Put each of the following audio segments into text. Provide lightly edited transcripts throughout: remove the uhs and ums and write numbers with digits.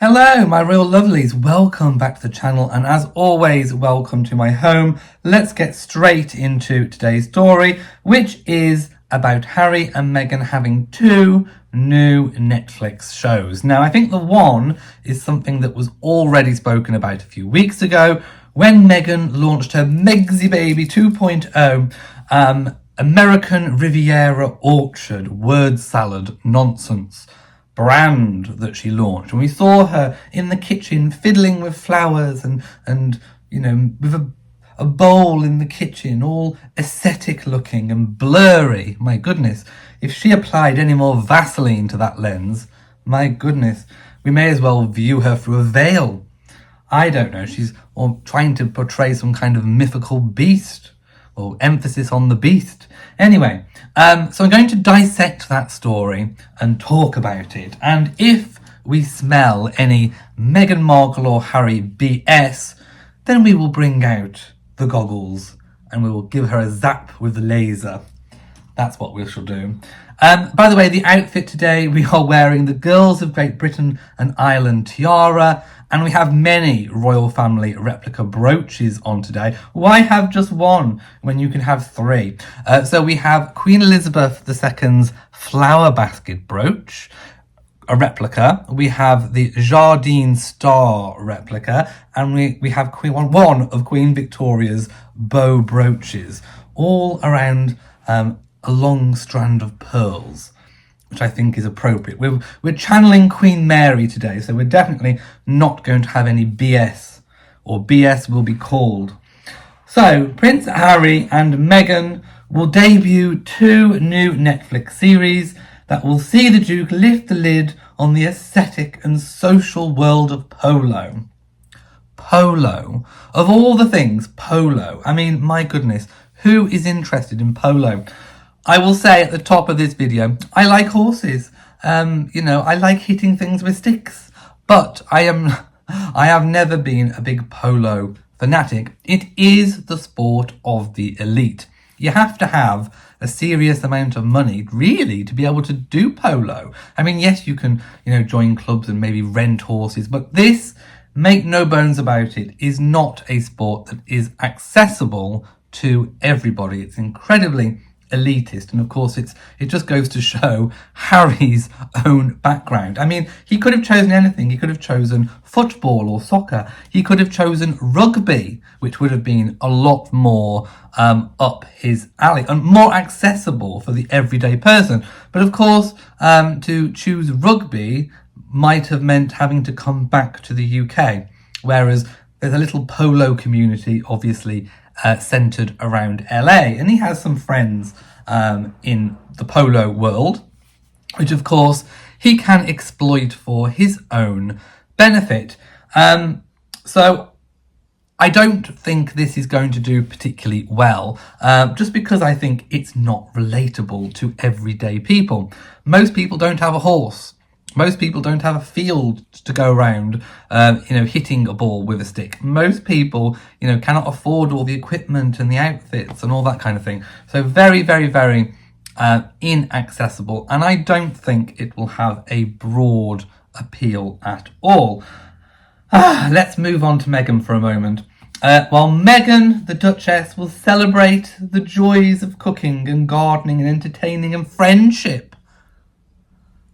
Hello, my real lovelies. Welcome back to the channel, and as always, welcome to my home. Let's get straight into today's story, which is about Harry and Meghan having two new Netflix shows. Now, I think the one is something that was already spoken about a few weeks ago when Meghan launched her Megsy Baby 2.0 American Riviera Orchard word salad nonsense brand that she launched, and we saw her in the kitchen fiddling with flowers and with a bowl in the kitchen, all aesthetic looking and blurry. My goodness, if she applied any more Vaseline to that lens, my goodness, we may as well view her through a veil. I don't know, she's trying to portray some kind of mythical beast, or emphasis on the beast. Anyway, so I'm going to dissect that story and talk about it. And if we smell any Meghan Markle or Harry BS, then we will bring out the goggles and we will give her a zap with the laser. That's what we shall do. By the way, the outfit today, we are wearing the Girls of Great Britain and Ireland tiara, and we have many royal family replica brooches on today. Why have just one when you can have three? So we have Queen Elizabeth II's flower basket brooch, a replica. We have the Jardine Star replica, and we have one of Queen Victoria's bow brooches, all around a long strand of pearls, which I think is appropriate. We're channeling Queen Mary today, so we're definitely not going to have any BS, or BS will be called. So, Prince Harry and Meghan will debut two new Netflix series that will see the Duke lift the lid on the aesthetic and social world of polo. Polo. Of all the things, polo. I mean, my goodness, who is interested in polo? I will say at the top of this video, I like horses. I like hitting things with sticks, but I have never been a big polo fanatic. It is the sport of the elite. You have to have a serious amount of money, really, to be able to do polo. I mean, yes, you can, join clubs and maybe rent horses, but this, make no bones about it, is not a sport that is accessible to everybody. It's incredibly elitist, and of course it just goes to show Harry's own background. I mean, he could have chosen anything. He could have chosen football or soccer. He could have chosen rugby, which would have been a lot more up his alley and more accessible for the everyday person. But of course, to choose rugby might have meant having to come back to the UK, whereas there's a little polo community, obviously, centered around LA, and he has some friends in the polo world, which of course he can exploit for his own benefit. So I don't think this is going to do particularly well, just because I think it's not relatable to everyday people. Most people don't have a horse. Most people don't have a field to go around, hitting a ball with a stick. Most people, cannot afford all the equipment and the outfits and all that kind of thing. So very, very, very inaccessible. And I don't think it will have a broad appeal at all. Let's move on to Meghan for a moment. While Meghan, the Duchess, will celebrate the joys of cooking and gardening and entertaining and friendship.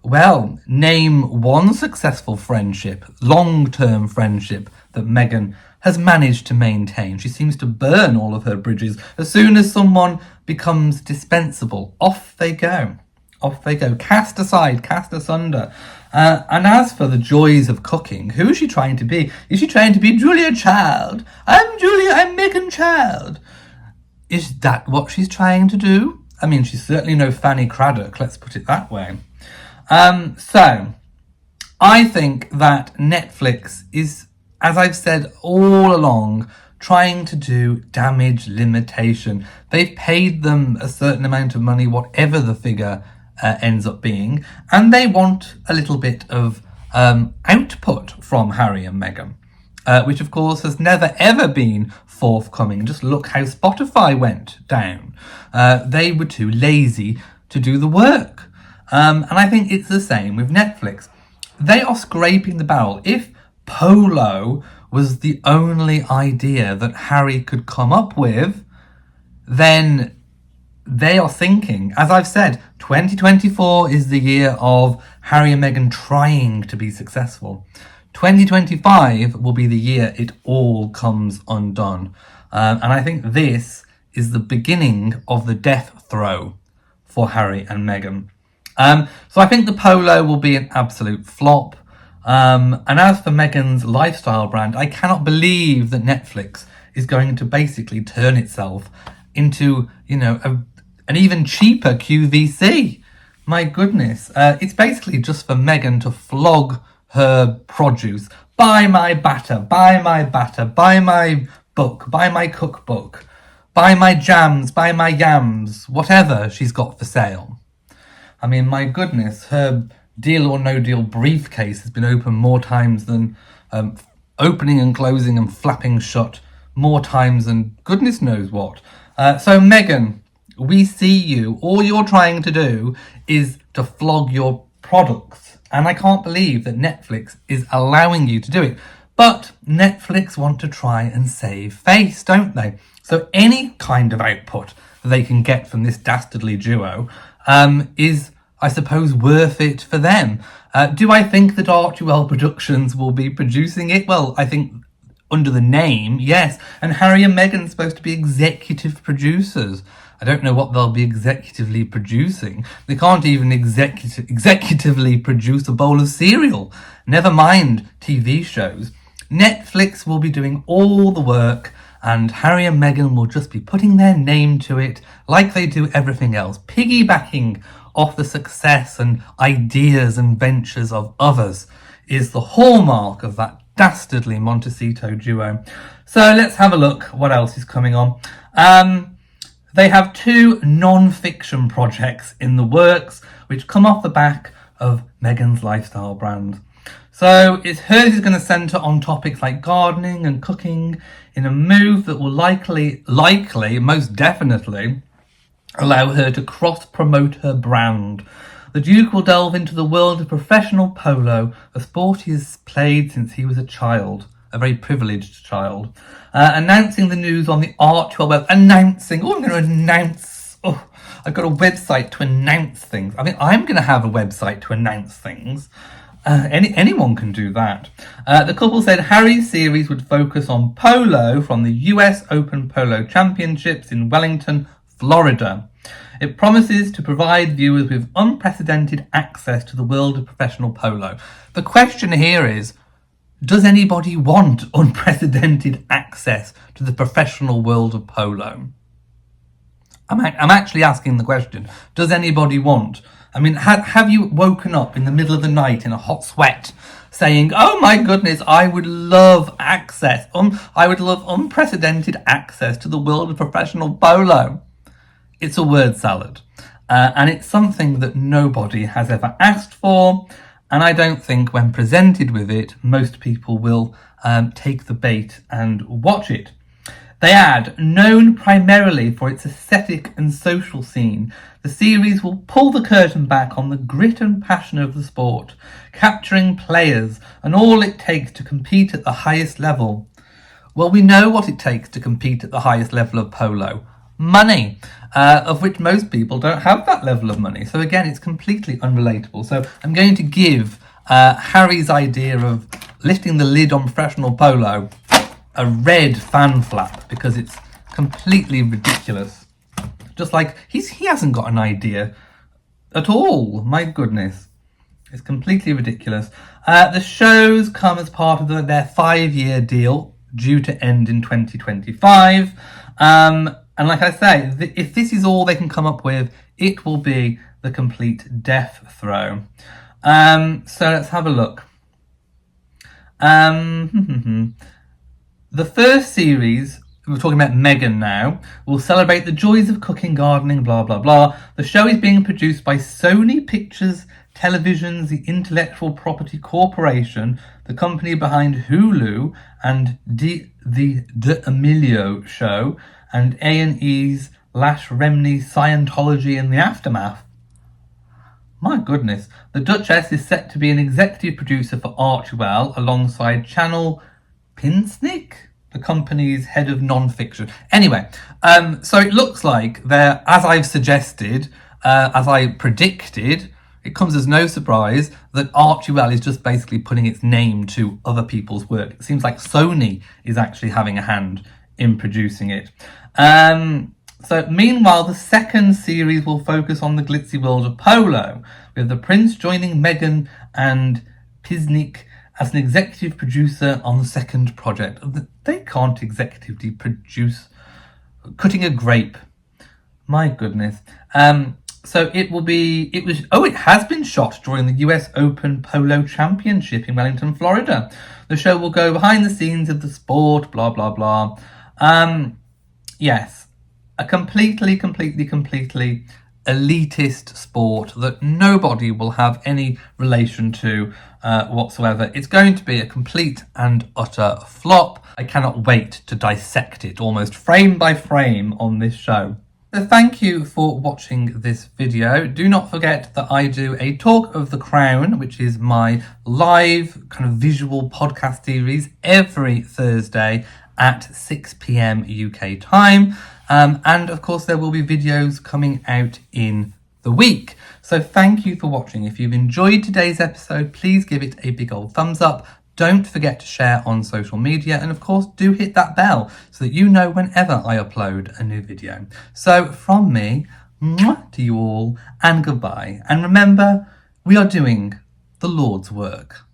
Well, name one successful friendship, long-term friendship, that Meghan has managed to maintain. She seems to burn all of her bridges. As soon as someone becomes dispensable, off they go. Off they go. Cast aside, cast asunder. And as for the joys of cooking, who is she trying to be? Is she trying to be Julia Child? I'm Meghan Child. Is that what she's trying to do? I mean, she's certainly no Fanny Craddock, let's put it that way. So I think that Netflix is, as I've said all along, trying to do damage limitation. They've paid them a certain amount of money, whatever the figure ends up being, and they want a little bit of output from Harry and Meghan, which of course has never ever been forthcoming. Just look how Spotify went down. They were too lazy to do the work. And I think it's the same with Netflix. they are scraping the barrel. If Polo was the only idea that Harry could come up with, then they are thinking, as I've said, 2024 is the year of Harry and Meghan trying to be successful. 2025 will be the year it all comes undone. And I think this is the beginning of the death throw for Harry and Meghan. So I think the Polo will be an absolute flop. And as for Meghan's lifestyle brand, I cannot believe that Netflix is going to basically turn itself into, an even cheaper QVC. My goodness. It's basically just for Meghan to flog her produce. Buy my batter, buy my batter, buy my book, buy my cookbook, buy my jams, buy my yams, whatever she's got for sale. I mean, my goodness, her Deal or No Deal briefcase has been opened more times than opening and closing and flapping shut more times than goodness knows what. So Meghan, we see you. All you're trying to do is to flog your products. And I can't believe that Netflix is allowing you to do it. But Netflix want to try and save face, don't they? So any kind of output they can get from this dastardly duo is, I suppose, worth it for them. Do I think that Archewell Productions will be producing it? Well, I think under the name, yes. And Harry and Meghan are supposed to be executive producers. I don't know what they'll be executively producing. They can't even executively produce a bowl of cereal. Never mind TV shows. Netflix will be doing all the work, and Harry and Meghan will just be putting their name to it like they do everything else, piggybacking off the success and ideas and ventures of others is the hallmark of that dastardly Montecito duo. So let's have a look what else is coming on. They have 2 non-fiction projects in the works which come off the back of Meghan's lifestyle brand. So hers is going to centre on topics like gardening and cooking in a move that will likely, most definitely, allow her to cross-promote her brand. The Duke will delve into the world of professional polo, a sport he has played since he was a child, a very privileged child. Announcing the news on the Archewell web. I'm going to announce. I've got a website to announce things. I mean, I'm going to have a website to announce things. Anyone can do that. The couple said Harry's series would focus on polo from the US Open Polo Championships in Wellington, Florida. It promises to provide viewers with unprecedented access to the world of professional polo. The question here is, does anybody want unprecedented access to the professional world of polo? I'm actually asking the question. Does anybody want? I mean, have you woken up in the middle of the night in a hot sweat saying, oh my goodness, I would love access. I would love unprecedented access to the world of professional polo. It's a word salad. And it's something that nobody has ever asked for. And I don't think when presented with it, most people will take the bait and watch it. They add, known primarily for its aesthetic and social scene, the series will pull the curtain back on the grit and passion of the sport, capturing players and all it takes to compete at the highest level. Well, we know what it takes to compete at the highest level of polo. Money, of which most people don't have that level of money. So again, it's completely unrelatable. So I'm going to give Harry's idea of lifting the lid on professional polo a red fan flap because it's completely ridiculous. Just like he hasn't got an idea at all. My goodness. It's completely ridiculous. The shows come as part of their 5-year deal due to end in 2025. And like I say, if this is all they can come up with, it will be the complete death throw. So let's have a look. The first series, we're talking about Meghan now, will celebrate the joys of cooking, gardening, blah, blah, blah. The show is being produced by Sony Pictures Television's The Intellectual Property Corporation, the company behind Hulu and the D'Amelio Show, and A&E's Lash Remney's Scientology in the Aftermath. My goodness. The Duchess is set to be an executive producer for Archewell alongside Channel Pinsnick, the company's head of NonFiction. Anyway, so it looks like they're, as I've suggested, as I predicted, it comes as no surprise that Archewell is just basically putting its name to other people's work. It seems like Sony is actually having a hand in producing it. So meanwhile, the second series will focus on the glitzy world of Polo, with the Prince joining Meghan and Pisnik as an executive producer on the second project. They can't executively produce cutting a grape. My goodness. So it has been shot during the US Open Polo Championship in Wellington, Florida. The show will go behind the scenes of the sport, blah, blah, blah. Yes, a completely elitist sport that nobody will have any relation to whatsoever. It's going to be a complete and utter flop. I cannot wait to dissect it almost frame by frame on this show. So thank you for watching this video. Do not forget that I do a Talk of the Crown, which is my live kind of visual podcast series every Thursday at 6 p.m. UK time. And of course there will be videos coming out in the week. So thank you for watching. If you've enjoyed today's episode, please give it a big old thumbs up. Don't forget to share on social media, and of course do hit that bell so that you know whenever I upload a new video. So from me, mwah, to you all, and goodbye. And remember, we are doing the Lord's work.